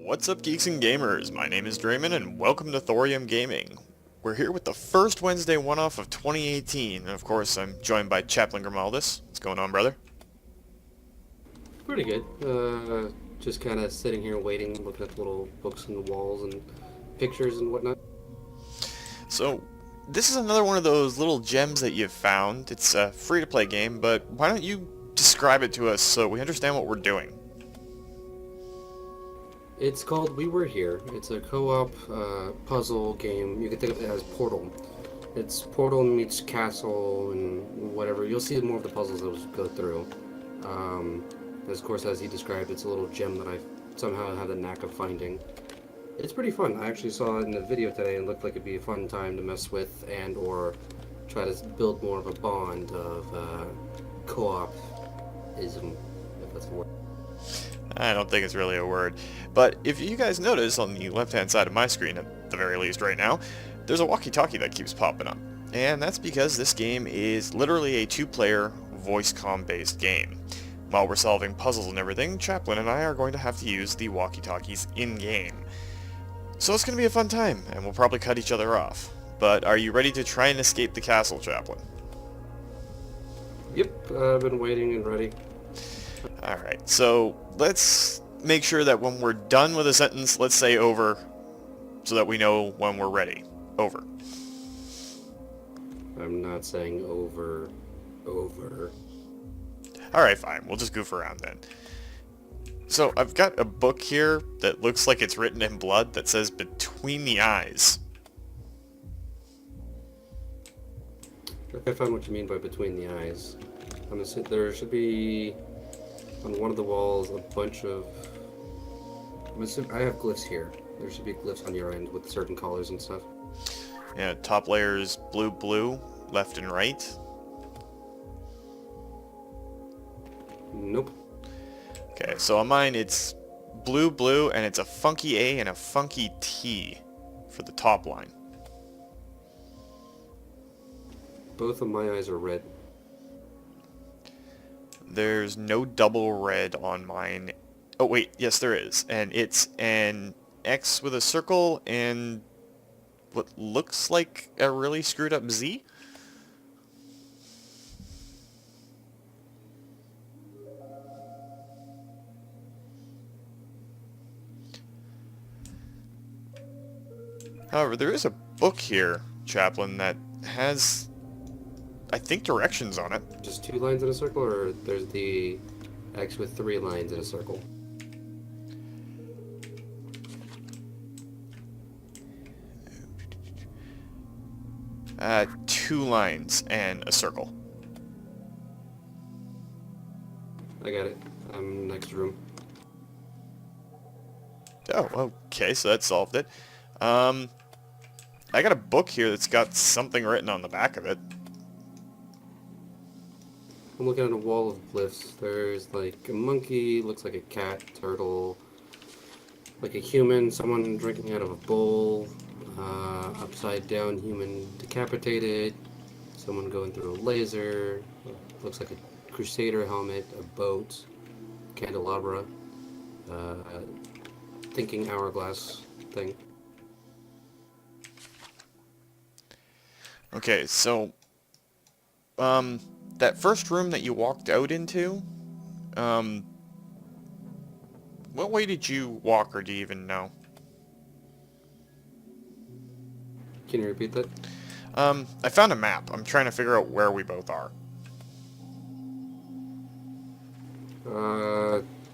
What's up, geeks and gamers? My name is Draymond, and welcome to Thorium Gaming. We're here with the first Wednesday one-off of 2018, and of course I'm joined by Chaplin Grimuldis. What's going on, brother? Pretty good. Just kind of sitting here waiting, looking at the little books on the walls and pictures and whatnot. So, this is another one of those little gems that you've found. It's a free-to-play game, but why don't you describe it to us so we understand what we're doing? It's called We Were Here. It's a co-op puzzle game. You can think of it as Portal. It's Portal meets Castle and whatever. You'll see more of the puzzles that we'll go through. Of course, as he described, it's a little gem that I somehow have the knack of finding. It's pretty fun. I actually saw it in the video today and looked like it'd be a fun time to mess with and or try to build more of a bond of co-op-ism, if that's a word. I don't think it's really a word, but if you guys notice on the left-hand side of my screen, at the very least right now, there's a walkie-talkie that keeps popping up. And that's because this game is literally a two-player voice comm-based game. While we're solving puzzles and everything, Chaplin and I are going to have to use the walkie-talkies in-game. So it's going to be a fun time, and we'll probably cut each other off. But are you ready to try and escape the castle, Chaplin? Yep, I've been waiting and ready. Alright, so let's make sure that when we're done with a sentence, let's say over, so that we know when we're ready. Over. I'm not saying over. Alright, fine. We'll just goof around then. So, I've got a book here that looks like it's written in blood that says Between the Eyes. I found what you mean by between the eyes. There should be on one of the walls a bunch of. I have glyphs here. There should be glyphs on your end with certain colors and stuff. Yeah, top layer is blue, blue, left and right. Nope. Okay, so on mine it's blue, blue, and it's a funky A and a funky T for the top line. Both of my eyes are red. There's no double red on mine. Oh wait, yes there is. And it's an X with a circle and what looks like a really screwed up Z? However, there is a book here, Chaplin, that has, I think, directions on it. Just two lines in a circle, or there's the X with three lines in a circle? Two lines and a circle. I got it. I'm next room. Oh, okay, so that solved it. I got a book here that's got something written on the back of it. I'm looking at a wall of glyphs. There's like a monkey, looks like a cat, turtle, like a human, someone drinking out of a bowl, upside down human decapitated, someone going through a laser, looks like a crusader helmet, a boat, candelabra, thinking hourglass thing. Okay, so, that first room that you walked out into, what way did you walk, or do you even know? Can you repeat that? I found a map. I'm trying to figure out where we both are.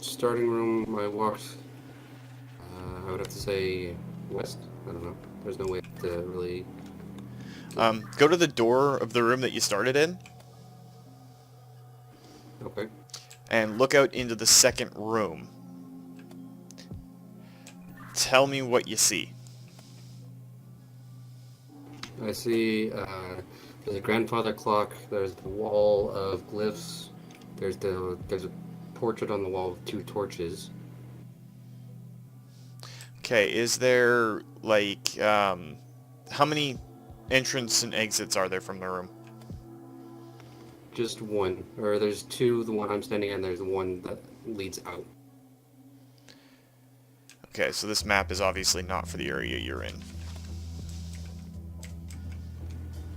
Starting room, I walked, I would have to say west? I don't know. There's no way to really... Go to the door of the room that you started in, Okay. and look out into the second room. Tell me what you see. I see, there's a grandfather clock, there's the wall of glyphs, there's a portrait on the wall with two torches. Okay, is there, like, how many entrance and exits are there from the room? Just one. Or there's two, the one I'm standing in, there's one that leads out. Okay, so this map is obviously not for the area you're in.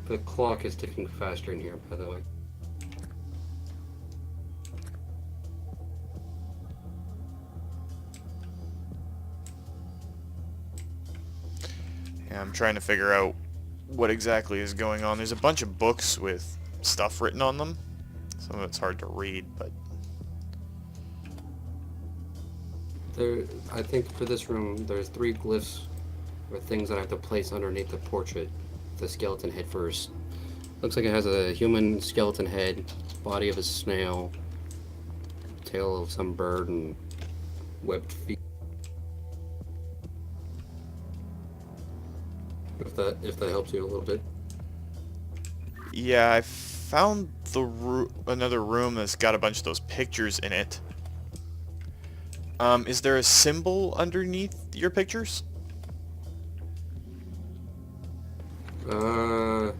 The clock is ticking faster in here, by the way. Yeah, I'm trying to figure out what exactly is going on. There's a bunch of books with stuff written on them. Some of it's hard to read, but... I think for this room, there's 3 glyphs or things that I have to place underneath the portrait. The skeleton head first. Looks like it has a human skeleton head, body of a snail, tail of some bird, and webbed feet. If that helps you a little bit. Yeah, I found another room that's got a bunch of those pictures in it. Is there a symbol underneath your pictures? I'm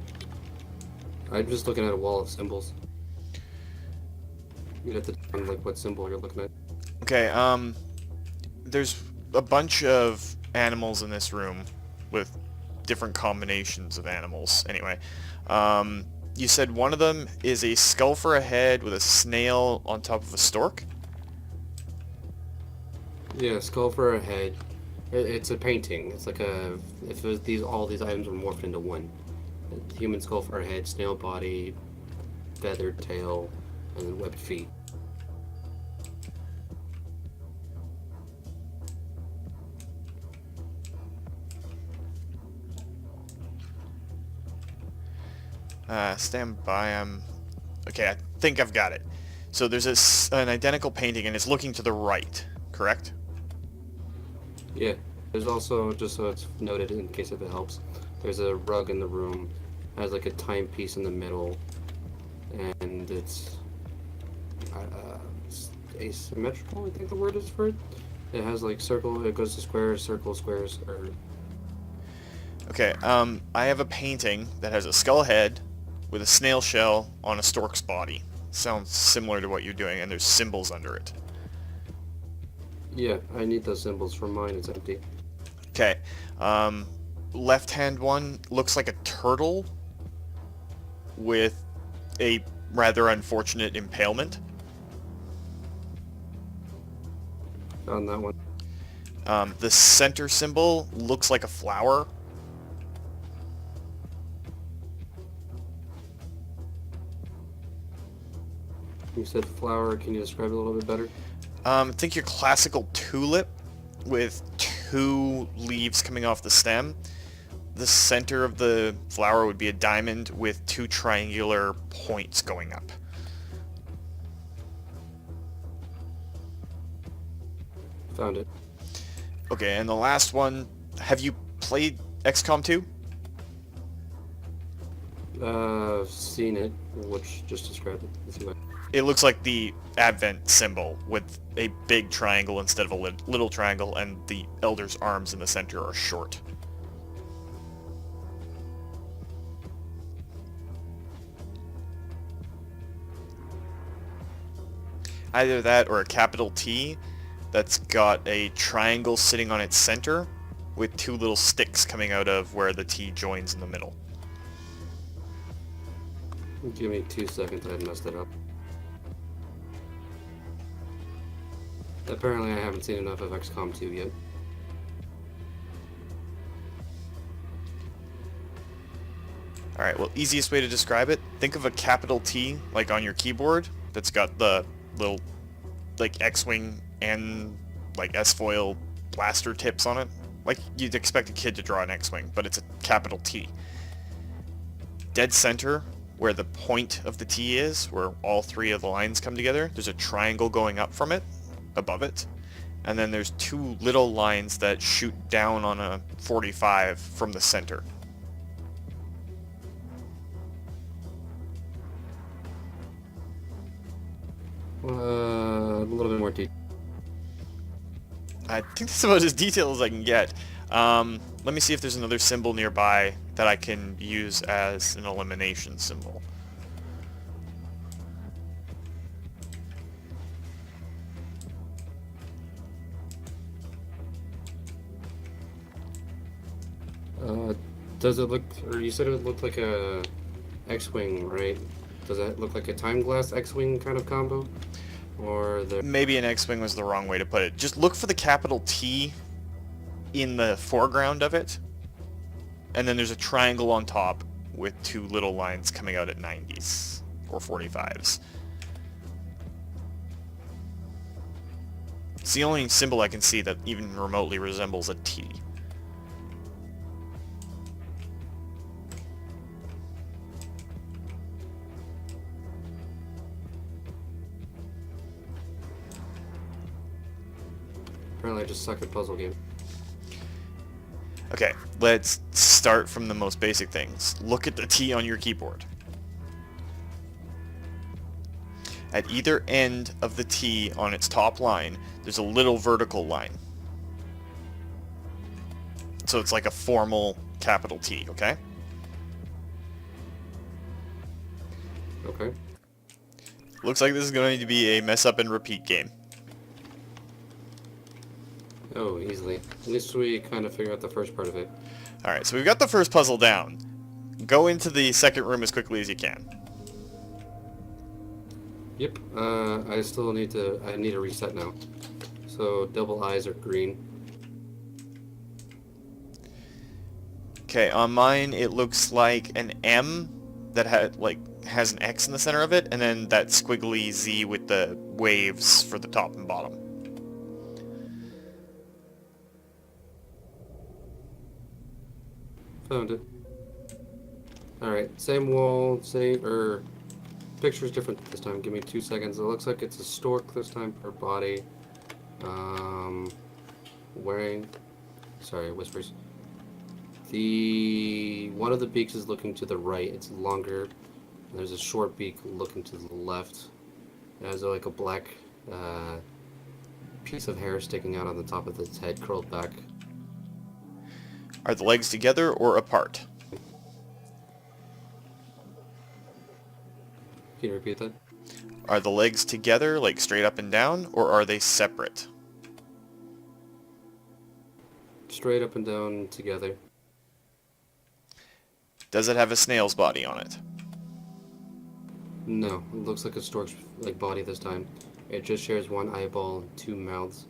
just looking at a wall of symbols. You'd have to tell me, like, what symbol you're looking at. Okay, there's a bunch of animals in this room with different combinations of animals. Anyway, you said one of them is a skull for a head with a snail on top of a stork? Yeah, skull for a head. It's a painting. It's like if it was all these items were morphed into one. A human skull for a head, snail body, feathered tail, and then webbed feet. Stand by, Okay, I think I've got it. So there's an identical painting and it's looking to the right, correct? Yeah. There's also, just so it's noted in case if it helps, there's a rug in the room, has like a timepiece in the middle, and it's asymmetrical, I think the word is for it. It has like circle, it goes to squares, circles, squares, or... Okay, I have a painting that has a skull head with a snail shell on a stork's body. Sounds similar to what you're doing, and there's symbols under it. Yeah, I need those symbols. For mine, it's empty. Okay, left-hand one looks like a turtle with a rather unfortunate impalement. Found that one. The center symbol looks like a flower. You said flower. Can you describe it a little bit better? Think your classical tulip with 2 leaves coming off the stem. The center of the flower would be a diamond with 2 triangular points going up. Found it. Okay, and the last one, have you played XCOM 2? Seen it. Which just described it. Let's see what... It looks like the Advent symbol with a big triangle instead of a little triangle, and the Elder's arms in the center are short. Either that or a capital T that's got a triangle sitting on its center with 2 little sticks coming out of where the T joins in the middle. Give me 2 seconds. I messed it up. Apparently, I haven't seen enough of XCOM 2 yet. Alright, well, easiest way to describe it, think of a capital T, like on your keyboard, that's got the little, like, X-Wing and, like, S-foil blaster tips on it. Like, you'd expect a kid to draw an X-Wing, but it's a capital T. Dead center, where the point of the T is, where all 3 of the lines come together, there's a triangle going up from it, above it, and then there's 2 little lines that shoot down on a 45 from the center. A little bit more detail. I think that's about as detailed as I can get. Let me see if there's another symbol nearby that I can use as an elimination symbol. Uh, does it look, or you said it looked like a X-Wing, right? Does that look like a time glass X-Wing kind of combo? Or the... Maybe an X-Wing was the wrong way to put it. Just look for the capital T in the foreground of it, and then there's a triangle on top with two little lines coming out at 90s or 45s. It's the only symbol I can see that even remotely resembles a T. Apparently I just suck at puzzle games. Okay, let's start from the most basic things. Look at the T on your keyboard. At either end of the T on its top line, there's a little vertical line. So it's like a formal capital T, okay? Okay. Looks like this is going to be a mess up and repeat game. Oh, easily. At least we kind of figure out the first part of it. Alright, so we've got the first puzzle down. Go into the second room as quickly as you can. Yep. I still need to... I need a reset now. So, double eyes are green. Okay, on mine it looks like an M that has an X in the center of it, and then that squiggly Z with the waves for the top and bottom. Found it. Alright, same wall, picture's different this time. Give me 2 seconds. It looks like it's a stork this time per body. Wearing... Sorry, whispers. One of the beaks is looking to the right. It's longer. And there's a short beak looking to the left. It has like a black piece of hair sticking out on the top of its head, curled back. Are the legs together or apart? Can you repeat that? Are the legs together, like straight up and down, or are they separate? Straight up and down together. Does it have a snail's body on it? No, it looks like a stork's body this time. It just shares one eyeball and 2 mouths.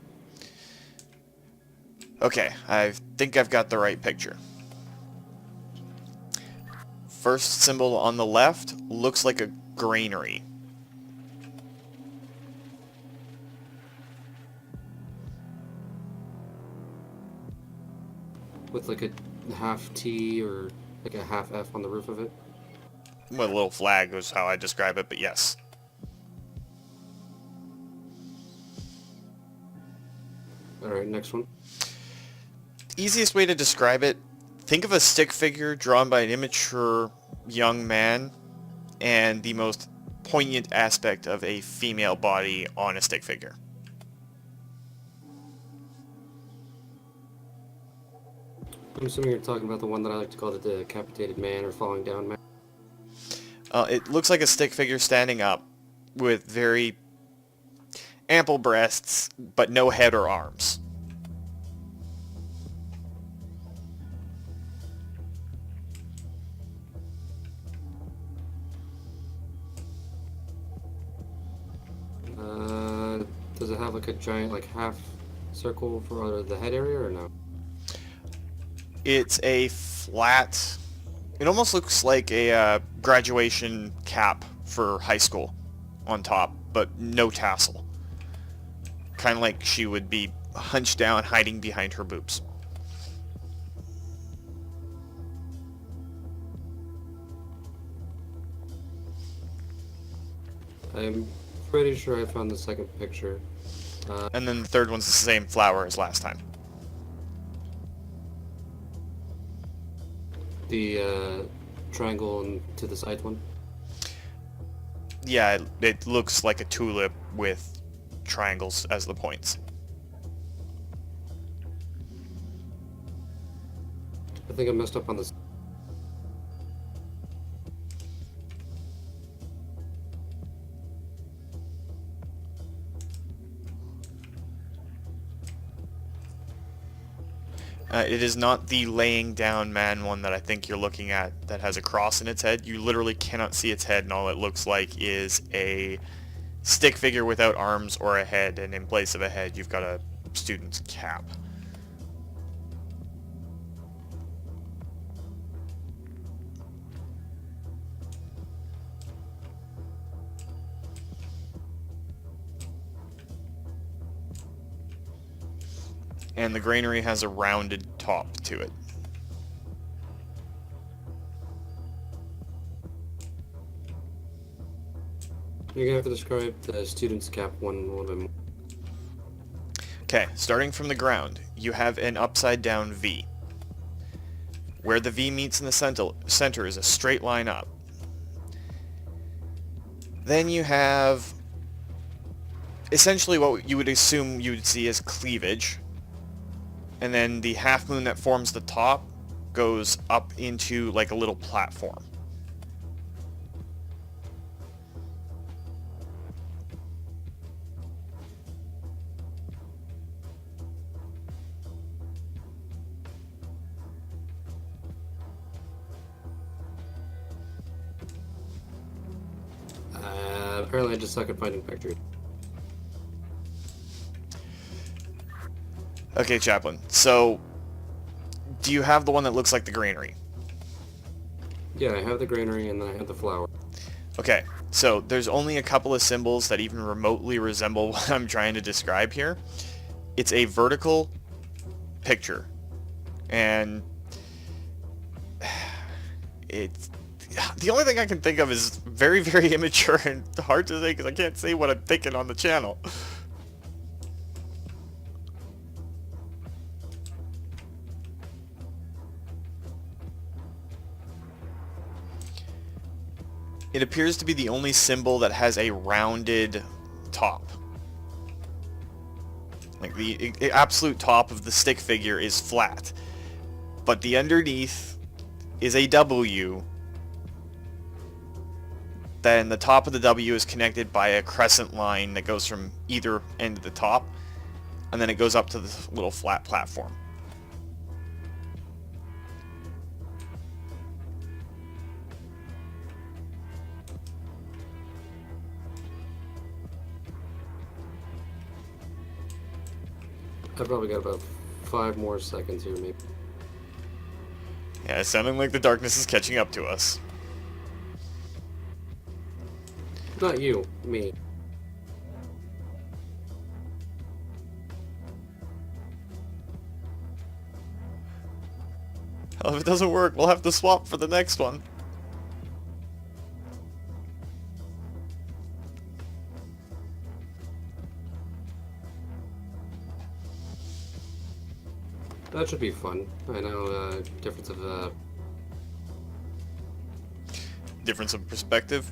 Okay, I think I've got the right picture. First symbol on the left looks like a granary. With like a half T or like a half F on the roof of it. Well, a little flag was how I describe it, but yes. Alright, next one. Easiest way to describe it, think of a stick figure drawn by an immature young man and the most poignant aspect of a female body on a stick figure. I'm assuming you're talking about the one that I like to call the decapitated man or falling down man. It looks like a stick figure standing up with very ample breasts, but no head or arms. Does it have like a giant half circle for the head area or no? It's a flat... It almost looks like a graduation cap for high school on top, but no tassel. Kind of like she would be hunched down, hiding behind her boobs. I'm pretty sure I found the second picture. And then the third one's the same flower as last time. The triangle to the side one? Yeah, it looks like a tulip with triangles as the points. I think I messed up on this. It is not the laying down man one that I think you're looking at that has a cross in its head. You literally cannot see its head, and all it looks like is a stick figure without arms or a head, and in place of a head you've got a student's cap. And the granary has a rounded top to it. You're gonna have to describe the student's cap one a little bit more. Okay, starting from the ground, you have an upside down V. Where the V meets in the center is a straight line up. Then you have essentially what you would assume you would see as cleavage. And then the half moon that forms the top goes up into like a little platform. Apparently I just suck at finding pictures. Okay, Chaplin. So, do you have the one that looks like the granary? Yeah, I have the granary and then I have the flower. Okay, so there's only a couple of symbols that even remotely resemble what I'm trying to describe here. It's a vertical picture, and it's the only thing I can think of is very, very immature and hard to say because I can't say what I'm thinking on the channel. It appears to be the only symbol that has a rounded top. Like the absolute top of the stick figure is flat, but the underneath is a W. Then the top of the W is connected by a crescent line that goes from either end of the top, and then it goes up to this little flat platform. I've probably got about 5 more seconds here, maybe. Yeah, it's sounding like the darkness is catching up to us. Not you, me. Well, if it doesn't work, we'll have to swap for the next one. That should be fun. I know, difference of, Difference of perspective.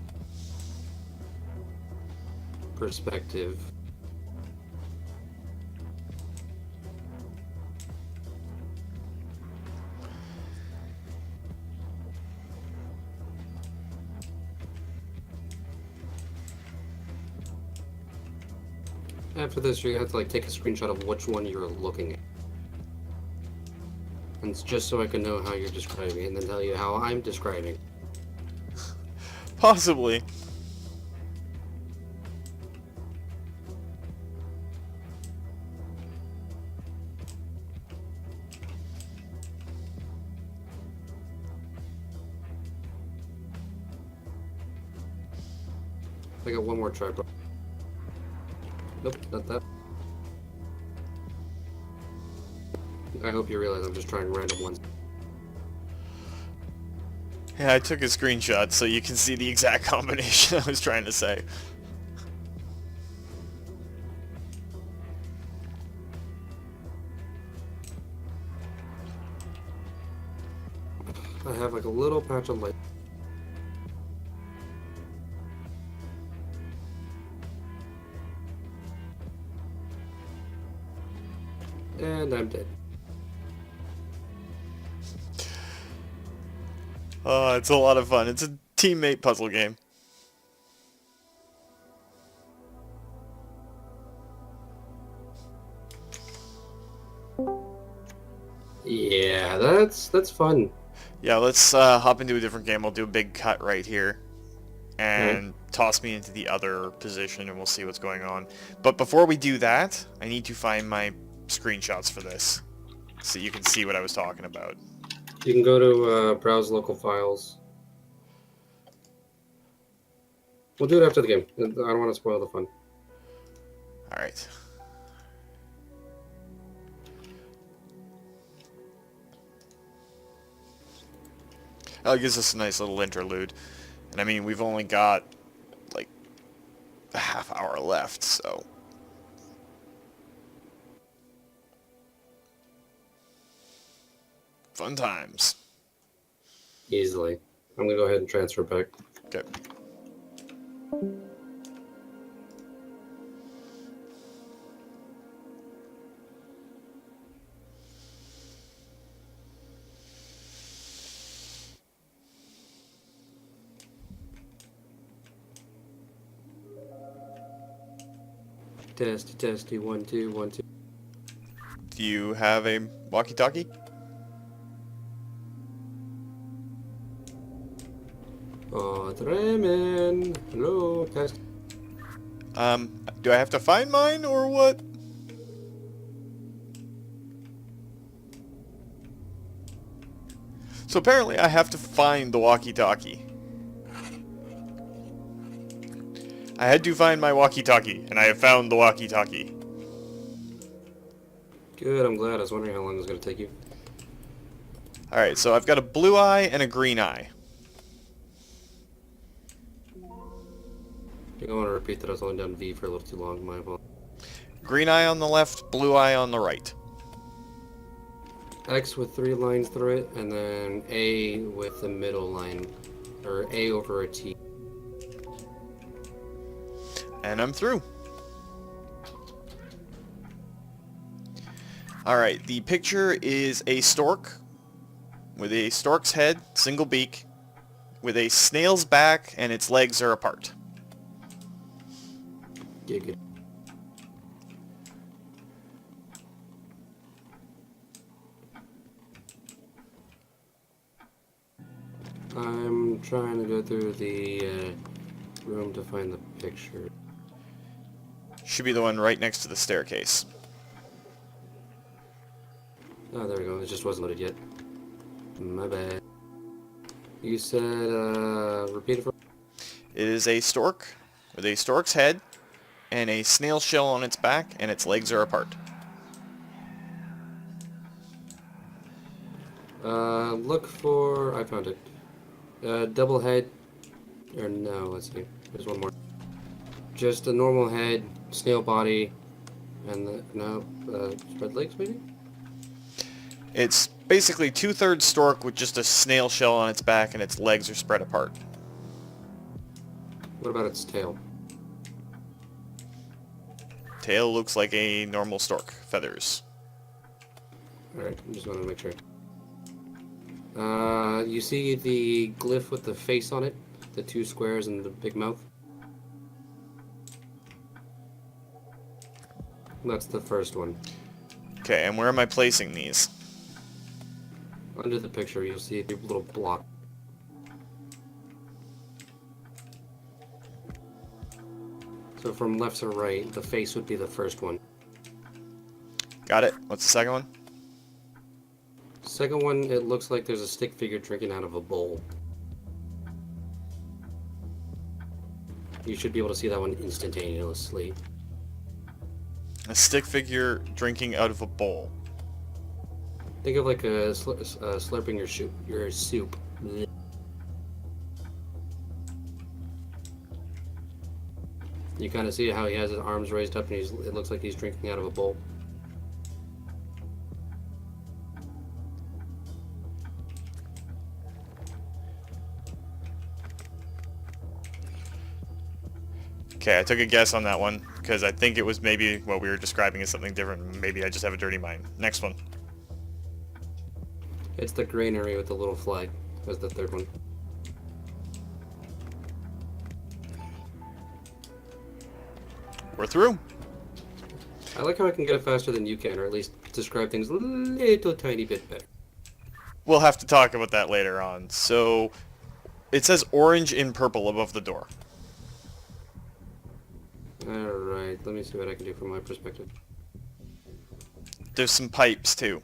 perspective. After this, you're gonna have to, like, take a screenshot of which one you're looking at. And it's just so I can know how you're describing it, and then tell you how I'm describing. Possibly. I got one more try, bro. Nope, not that. I hope you realize I'm just trying random ones. Yeah, I took a screenshot so you can see the exact combination I was trying to say. I have like a little patch of light. And I'm dead. Oh, it's a lot of fun. It's a teammate puzzle game. Yeah, that's fun. Yeah, let's hop into a different game. I'll do a big cut right here. All right. And toss me into the other position and we'll see what's going on. But before we do that, I need to find my screenshots for this so you can see what I was talking about. You can go to browse local files. We'll do it after the game. I don't want to spoil the fun. Alright. That gives us a nice little interlude. And I mean, we've only got like a half hour left, so... Fun times. Easily. I'm gonna go ahead and transfer back. Okay. Testy, testy, 1 2 1 2. Do you have a walkie-talkie? Oh, Tremen. Hello, test. Do I have to find mine or what? So apparently I have to find the walkie-talkie. I had to find my walkie-talkie, and I have found the walkie-talkie. Good, I'm glad. I was wondering how long it was gonna take you. Alright, so I've got a blue eye and a green eye. I want to repeat that I was holding down V for a little too long. My fault. Green eye on the left, blue eye on the right. X with 3 lines through it, and then A with the middle line, or A over a T. And I'm through. Alright, the picture is a stork with a stork's head, single beak, with a snail's back, and its legs are apart. Yeah, good. I'm trying to go through the room to find the picture. Should be the one right next to the staircase. Oh, there we go. It just wasn't loaded yet. My bad. You said, repeat it for... It is a stork with a stork's head and a snail shell on its back, and its legs are apart. Look for... I found it. Double head... Or no, let's see. There's one more. Just a normal head, snail body, and the... No, spread legs, maybe? It's basically 2/3 stork with just a snail shell on its back, and its legs are spread apart. What about its tail? Tail looks like a normal stork. Feathers. Alright, I just wanted to make sure. You see the glyph with the face on it? The 2 squares and the big mouth? That's the first one. Okay, and where am I placing these? Under the picture, you'll see a little block. So from left to right, the face would be the first one. Got it. What's the second one? Second one, it looks like there's a stick figure drinking out of a bowl. You should be able to see that one instantaneously. A stick figure drinking out of a bowl. Think of like a slurping your soup. Blech. You kind of see how he has his arms raised up and it looks like he's drinking out of a bowl. Okay, I took a guess on that one, because I think it was maybe what we were describing as something different. Maybe I just have a dirty mind. Next one. It's the granary with the little flag. That's the third one. We're through. I like how I can get it faster than you can, or at least describe things a little tiny bit better. We'll have to talk about that later on. So, it says orange in purple above the door. Alright, let me see what I can do from my perspective. There's some pipes, too.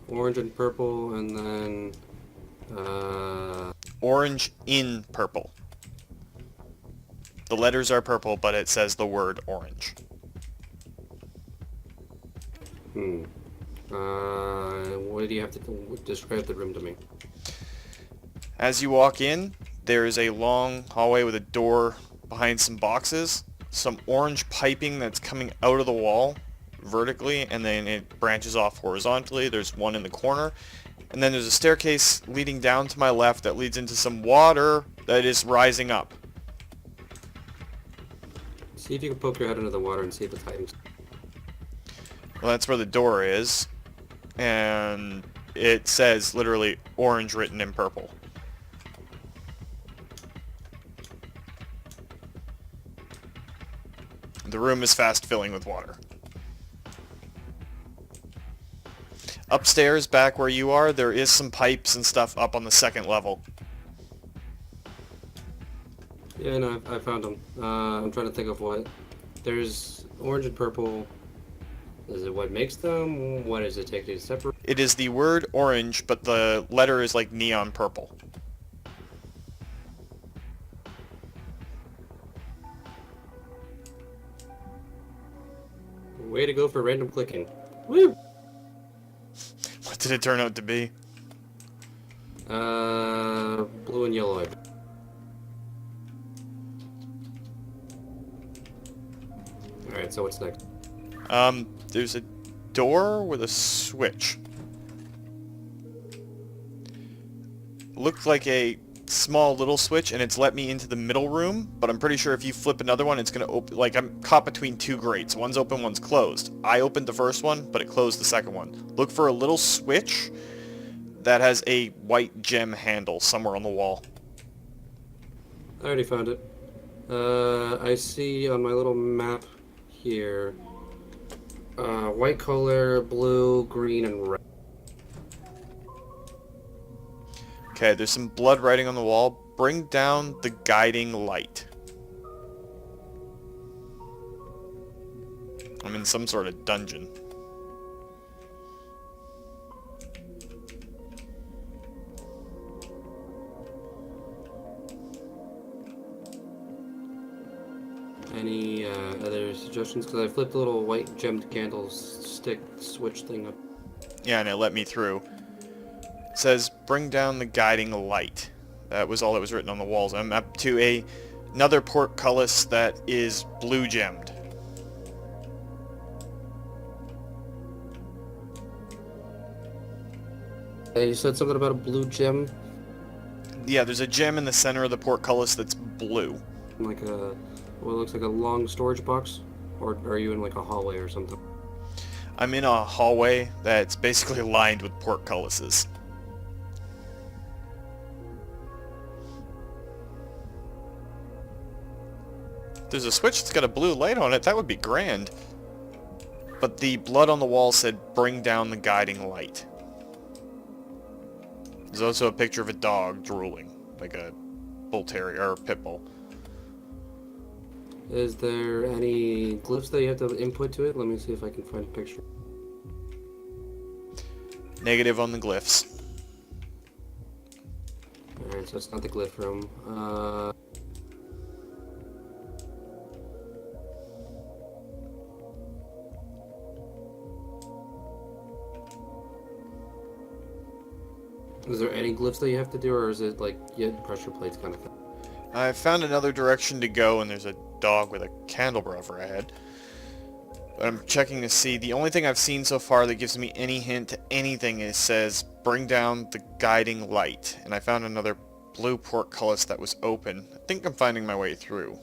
Orange and purple, and then... Orange in purple. The letters are purple, but it says the word orange. What do you have to describe the room to me? As you walk in, there is a long hallway with a door behind some boxes, some orange piping that's coming out of the wall vertically, and then it branches off horizontally. There's one in the corner, and then there's a staircase leading down to my left that leads into some water that is rising up. See if you can poke your head under the water and see if it's hiding. Well, that's where the door is, and it says literally orange written in purple. The room is fast filling with water. Upstairs, back where you are, there is some pipes and stuff up on the second level. Yeah, no, I found them. I'm trying to think of what. There's orange and purple. Is it what makes them? What does it take to separate? It is the word orange, but the letter is like neon purple. Way to go for random clicking. Woo! What did it turn out to be? Blue and yellow. Alright, so what's next? There's a door with a switch. Looked like a small little switch, and it's let me into the middle room, but I'm pretty sure if you flip another one, it's going to open. Like, I'm caught between two grates. One's open, one's closed. I opened the first one, but it closed the second one. Look for a little switch that has a white gem handle somewhere on the wall. I already found it. I see on my little map here, white color, blue, green, and red. Okay, there's some blood writing on the wall. Bring down the guiding light. I'm in some sort of dungeon. Any other suggestions? Because I flipped the little white gemmed candlestick switch thing up. Yeah, and it let me through. It says, bring down the guiding light. That was all that was written on the walls. I'm up to another portcullis that is blue gemmed. You said something about a blue gem? Yeah, there's a gem in the center of the portcullis that's blue. Like a, what looks like a long storage box? Or are you in like a hallway or something? I'm in a hallway that's basically lined with portcullises. There's a switch that's got a blue light on it. That would be grand. But the blood on the wall said, bring down the guiding light. There's also a picture of a dog drooling, like a bull terrier or pit bull. Is there any glyphs that you have to input to it? Let me see if I can find a picture. Negative on the glyphs. Alright, so it's not the glyph room. Is there any glyphs that you have to do, or is it like pressure plates kind of thing? I found another direction to go, and there's a dog with a candelabra for a head. But I'm checking to see. The only thing I've seen so far that gives me any hint to anything is says, bring down the guiding light. And I found another blue portcullis that was open. I think I'm finding my way through.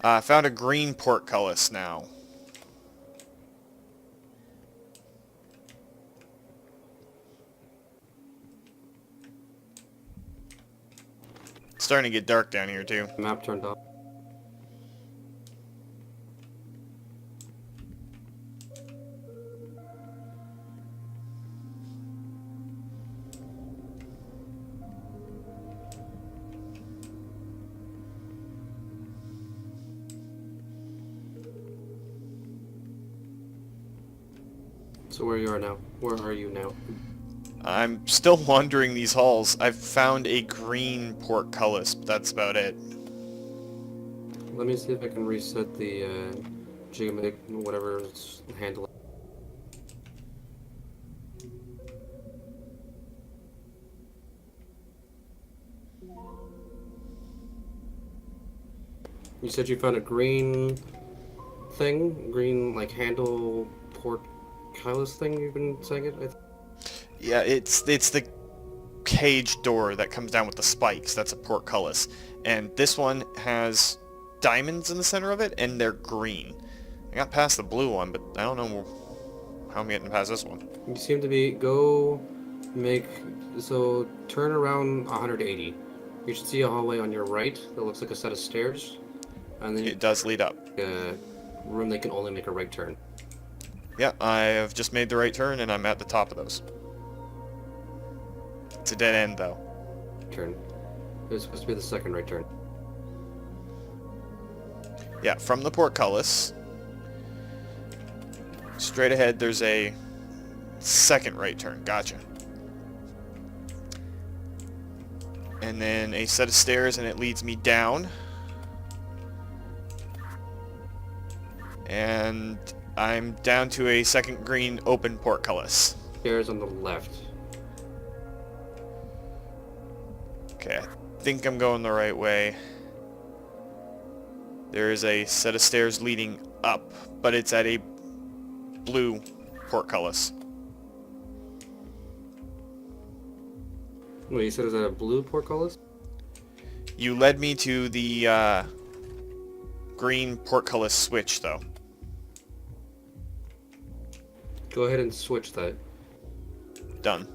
I found a green portcullis now. It's starting to get dark down here, too. Map turned off. So where you are now? Where are you now? I'm still wandering these halls. I've found a green portcullis, but that's about it. Let me see if I can reset the geometric whatever handle. You said you found a green thing? Green, like, handle portcullis thing you've been saying it? Yeah, it's the cage door that comes down with the spikes. That's a portcullis. And this one has diamonds in the center of it, and they're green. I got past the blue one, but I don't know how I'm getting past this one. You seem to be, so turn around 180. You should see a hallway on your right that looks like a set of stairs. And then It does lead up. a room that can only make a right turn. Yeah, I have just made the right turn, and I'm at the top of those. It's a dead end, though. Turn. It was supposed to be the second right turn. Yeah, from the portcullis, straight ahead, there's a second right turn. Gotcha. And then a set of stairs, and it leads me down. And I'm down to a second green open portcullis. Stairs on the left. Okay, I think I'm going the right way. There is a set of stairs leading up, but it's at a blue portcullis. Wait, you said is that a blue portcullis? You led me to the green portcullis switch, though. Go ahead and switch that. Done.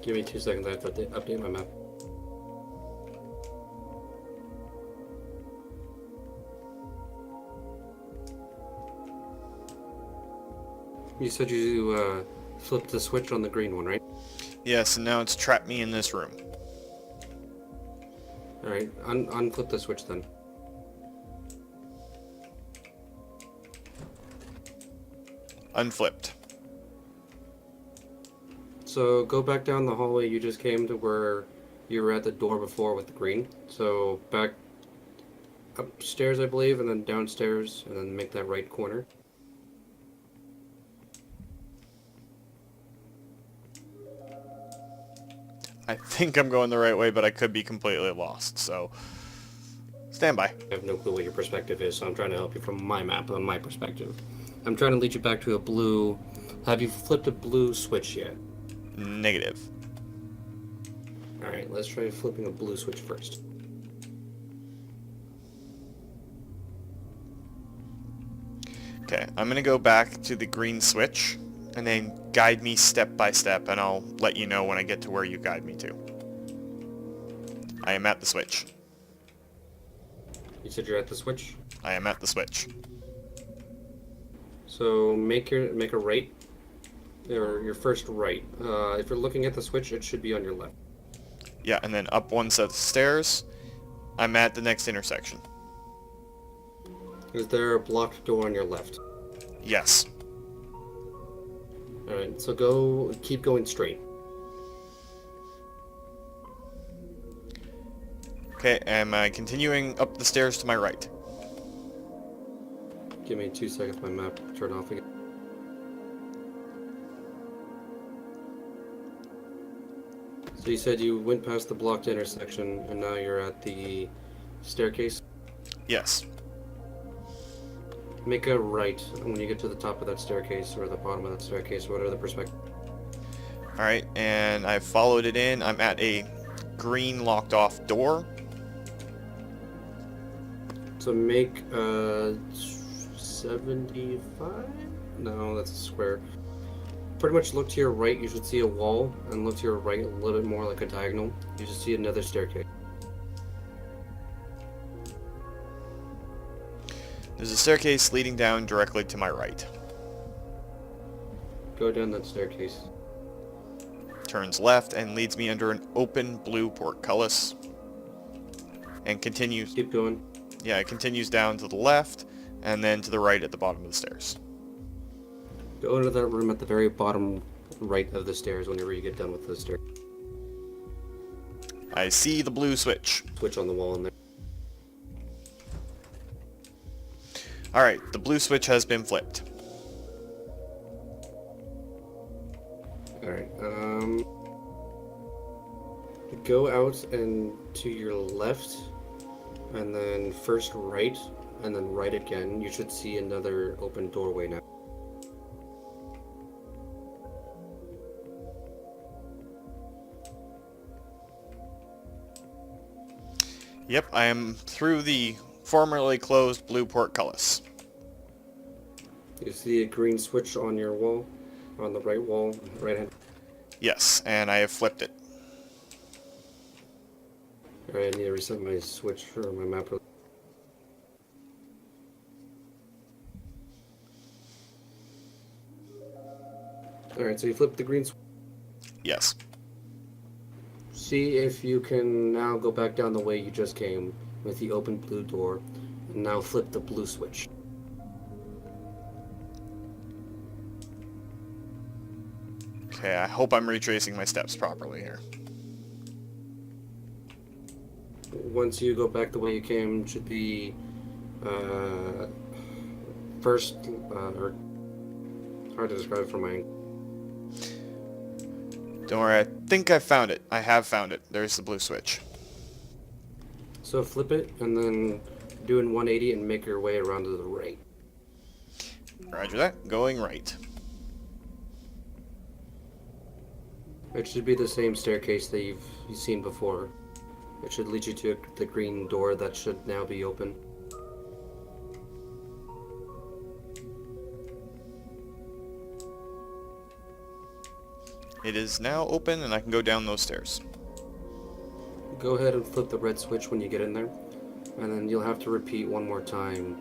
Give me 2 seconds, I have to update my map. You said you flipped the switch on the green one, right? Yes, and now it's trapped me in this room. Alright, unflip the switch then. Unflipped. So go back down the hallway you just came to where you were at the door before with the green. So back upstairs, I believe, and then downstairs, and then make that right corner. I think I'm going the right way, but I could be completely lost, so stand by. I have no clue what your perspective is, so I'm trying to help you from my map on my perspective. I'm trying to lead you back to a blue... Have you flipped a blue switch yet? Negative. Alright, let's try flipping a blue switch first. Okay, I'm gonna go back to the green switch, and then guide me step by step, and I'll let you know when I get to where you guide me to. I am at the switch. You said you're at the switch? I am at the switch. So make a right, or your first right. If you're looking at the switch, it should be on your left. Yeah, and then up one set of stairs. I'm at the next intersection. Is there a blocked door on your left? Yes. Alright, so keep going straight. Okay, am I continuing up the stairs to my right? Give me 2 seconds, my map turn off again. So you said you went past the blocked intersection, and now you're at the staircase? Yes. Make a right when you get to the top of that staircase, or the bottom of that staircase, whatever the perspective. Alright, and I've followed it in. I'm at a green locked off door. So make 75? No, that's a square. pretty much look to your right, you should see a wall, and look to your right a little bit more like a diagonal. You should see another staircase. There's a staircase leading down directly to my right. Go down that staircase. Turns left and leads me under an open blue portcullis. And continues... Keep going. Yeah, it continues down to the left, and then to the right at the bottom of the stairs. Go into that room at the very bottom right of the stairs whenever you get done with the stairs. I see the blue switch. Switch on the wall in there. Alright, the blue switch has been flipped. Alright, go out and to your left, and then first right, and then right again. You should see another open doorway now. Yep, I am through the formerly closed blue portcullis. You see a green switch on your wall, on the right wall, right hand. Yes, and I have flipped it. Alright, I need to reset my switch or my map. Alright, so you flip the green switch. Yes. See if you can now go back down the way you just came with the open blue door, and now flip the blue switch. Okay, I hope I'm retracing my steps properly here. Once you go back the way you came, should be first, or hard to describe from my angle. Don't worry, I think I found it. I have found it. There's the blue switch. So flip it, and then do an 180 and make your way around to the right. Roger that. Going right. It should be the same staircase that you've seen before. It should lead you to the green door that should now be open. It is now open, and I can go down those stairs. Go ahead and flip the red switch when you get in there, and then you'll have to repeat one more time.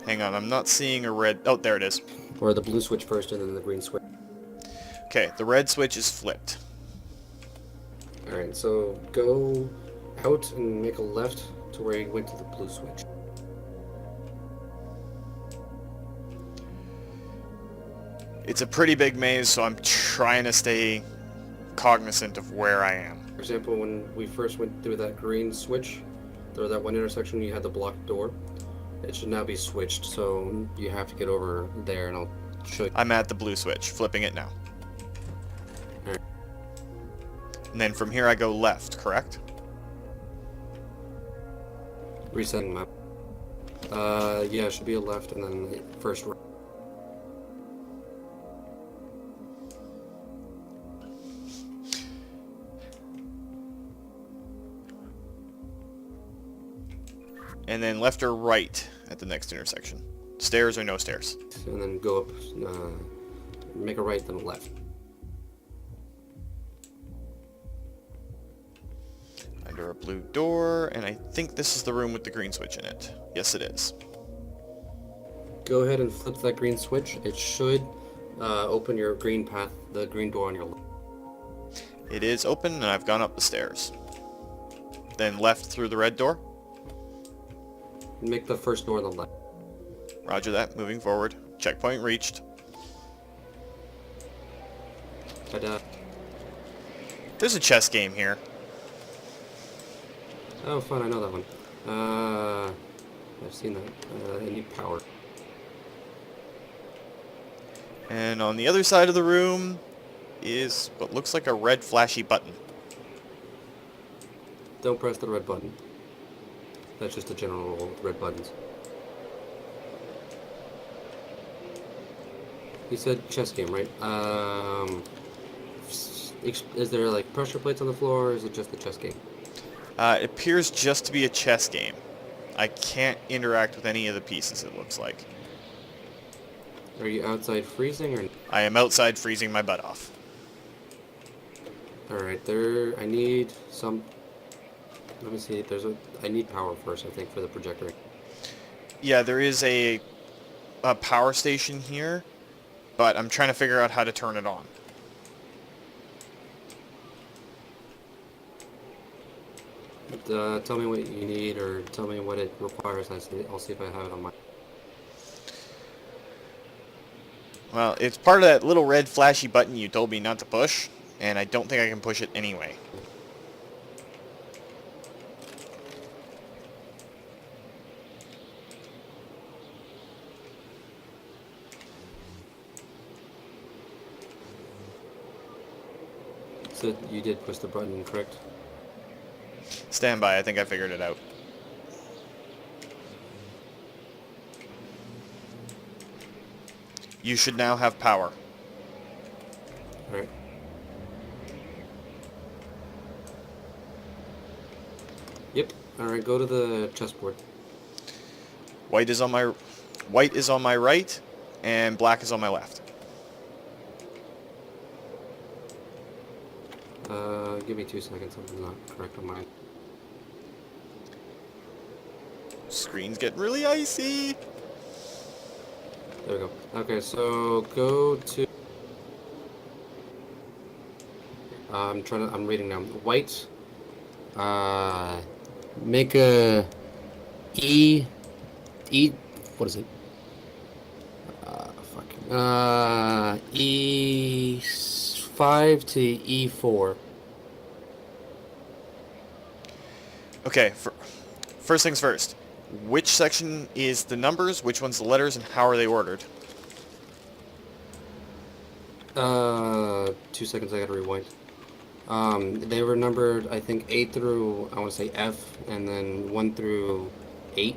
Hang on, I'm not seeing a red... Oh, there it is. Or the blue switch first, and then the green switch. Okay, the red switch is flipped. Alright, so go out and make a left to where you went to the blue switch. It's a pretty big maze, so I'm trying to stay cognizant of where I am. For example, when we first went through that green switch, there was that one intersection you had the blocked door. It should now be switched, so you have to get over there, and I'll show you. I'm at the blue switch, flipping it now. Alright. And then from here I go left, correct? Resetting map. Yeah, it should be a left, and then first right. And then left or right at the next intersection. Stairs or no stairs? And then go up, make a right, then a left. Under a blue door, and I think this is the room with the green switch in it. Yes, it is. Go ahead and flip that green switch. It should open your green path, the green door on your left. It is open, and I've gone up the stairs. Then left through the red door. Make the first door on the left. Roger that, moving forward. Checkpoint reached. But, There's a chess game here. oh, fun, I know that one. I've seen that. I need power. And on the other side of the room is what looks like a red flashy button. Don't press the red button. That's just a general rule with red buttons. You said chess game, right? Is there like pressure plates on the floor, or is it just a chess game? It appears just to be a chess game. I can't interact with any of the pieces, it looks like. Are you outside freezing or? I am outside freezing my butt off. All right, there. I need some. Let me see. I need power first, I think, for the projector. Yeah, there is a power station here, but I'm trying to figure out how to turn it on. Tell me what you need, or tell me what it requires. I'll see if I have it on my. Well, it's part of that little red flashy button you told me not to push, and I don't think I can push it anyway. So you did push the button, correct? Stand by, I think I figured it out. You should now have power. All right. Yep. All right. Go to the chessboard. White is on my right, and black is on my left. Give me 2 seconds. Something's not correct on mine. Screen's getting really icy. There we go. Okay, so go to. I'm reading now. White. Make a E. What is it? E5 to E4. Okay, first things first. Which section is the numbers, which one's the letters, and how are they ordered? 2 seconds, I gotta rewind. They were numbered, I think, 8 through, I want to say F, and then 1 through 8.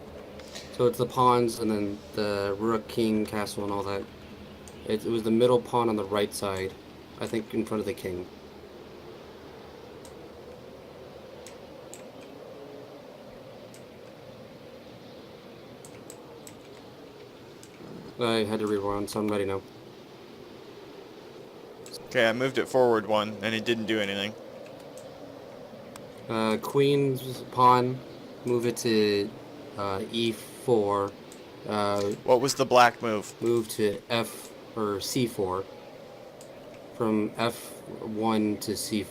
So it's the pawns, and then the rook, king, castle, and all that. It was the middle pawn on the right side, I think, in front of the king. I had to rewind, so I'm ready now. Okay, I moved it forward one, and it didn't do anything. Queen's pawn, move it to E4. What was the black move? Move to F or C4. From F1 to C4.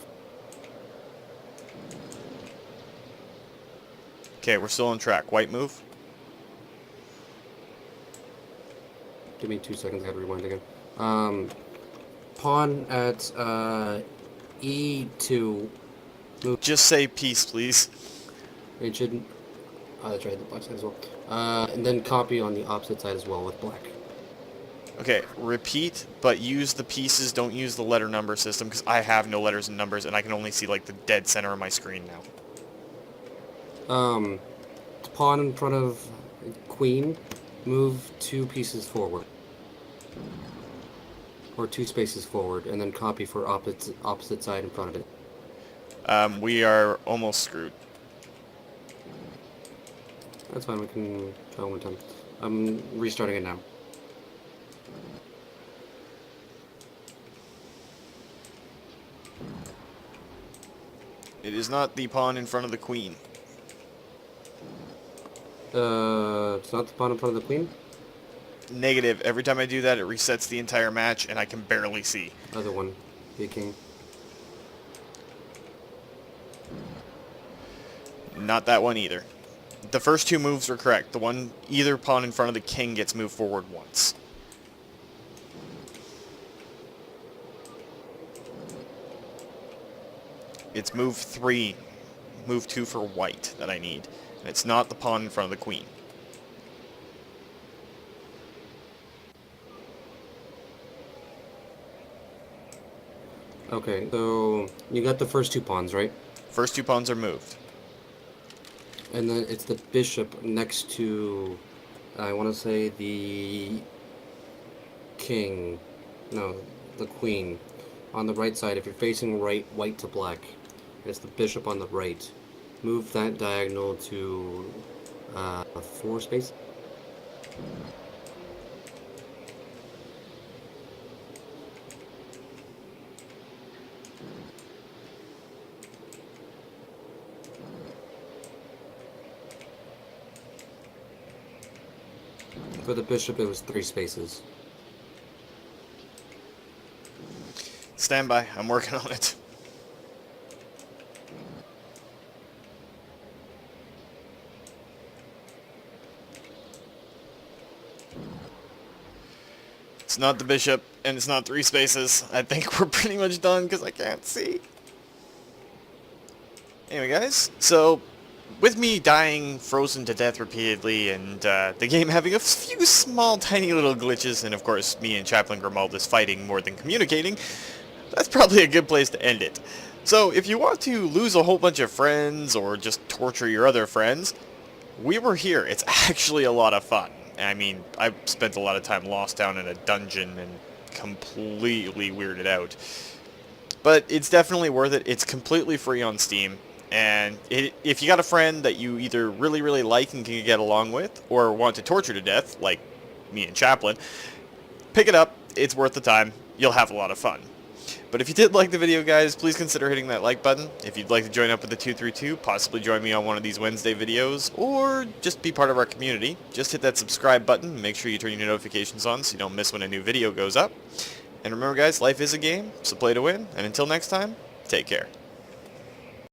Okay, we're still on track. White move? Give me 2 seconds, I gotta rewind again. Pawn at E2. Move. Just say peace, please. It shouldn't. Oh, that's right, the black side as well. And then copy on the opposite side as well with black. Okay, repeat, but use the pieces, don't use the letter number system, because I have no letters and numbers, and I can only see, like, the dead center of my screen now. Pawn in front of queen, move 2 pieces forward. Or 2 spaces forward, and then copy for opposite side in front of it. We are almost screwed. That's fine, we can try one time. I'm restarting it now. It is not the pawn in front of the queen. It's not the pawn in front of the queen? Negative. Every time I do that, it resets the entire match, and I can barely see. Other one, the king. Not that one either. The first 2 moves are correct. The one, either pawn in front of the king gets moved forward once. It's move 3, move 2 for white that I need. And it's not the pawn in front of the queen. Okay, so you got the first 2 pawns, right? First 2 pawns are moved. And then it's the bishop next to, I want to say, the king. No, the queen. On the right side, if you're facing right, white to black. It's the bishop on the right. Move that diagonal to 4 space. For the bishop, it was 3 spaces. Stand by. I'm working on it. It's not the bishop, and it's not 3 spaces. I think we're pretty much done because I can't see. Anyway, guys, so with me dying frozen to death repeatedly and the game having a few small tiny little glitches, and of course me and Chaplin Grimuldis fighting more than communicating, that's probably a good place to end it. So if you want to lose a whole bunch of friends or just torture your other friends, we were here. It's actually a lot of fun. I mean, I've spent a lot of time lost down in a dungeon and completely weirded out. But it's definitely worth it. It's completely free on Steam. And if you got a friend that you either really, really like and can get along with, or want to torture to death, like me and Chaplin, pick it up. It's worth the time. You'll have a lot of fun. But if you did like the video, guys, please consider hitting that like button. If you'd like to join up with the 232, possibly join me on one of these Wednesday videos, or just be part of our community, just hit that subscribe button and make sure you turn your notifications on so you don't miss when a new video goes up. And remember, guys, life is a game, so play to win. And until next time, take care.